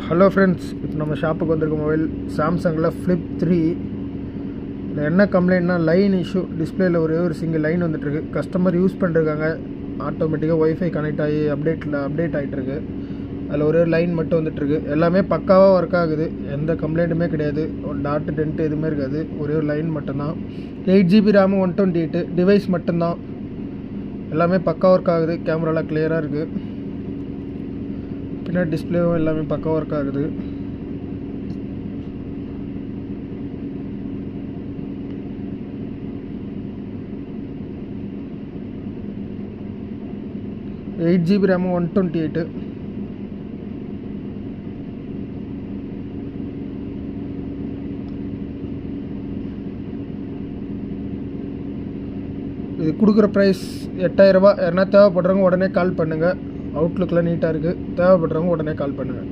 Hello friends, இப்போ நம்ம ஷாப்புக்கு வந்திருக்க மொபைல் சாம்சங்கில் ஃப்ளிப் 3. இதில் என்ன கம்ப்ளைண்ட்னா லைன் இஷ்யூ. டிஸ்பிளேயில் ஒரே ஒரு சிங்கிள் லைன் வந்துட்டுருக்கு. கஸ்டமர் யூஸ் பண்ணிருக்காங்க, ஆட்டோமேட்டிக்காக ஒய்ஃபை கனெக்ட் ஆகி அப்டேட் ஆகிட்டுருக்கு. அதில் ஒரே ஒரு லைன் மட்டும் வந்துட்டுருக்கு. எல்லாமே பக்காவாக ஒர்க் ஆகுது, எந்த கம்ப்ளைண்ட்டுமே கிடையாது. ஒரு டாட்டு டென்ட்டு எதுவுமே இருக்காது, ஒரே ஒரு லைன் மட்டும்தான். 8GB RAM 128 டிவைஸ் மட்டும்தான். எல்லாமே பக்கா ஒர்க் ஆகுது, கேமராலாம் கிளியராக இருக்குது. பின்னாடி டிஸ்பிளேவும் எல்லாமே பக்கா ஒர்க் ஆகுது. Eight GB RAM 128. இது கொடுக்குற ப்ரைஸ் 8000 ரூபா. யாருன்னா தேவைப்படுறவங்க உடனே கால் பண்ணுங்கள். அவுட்லுக்கில் நீட்டாக இருக்குது. தேவைப்படுறவங்க உடனே கால் பண்ணுங்கள்.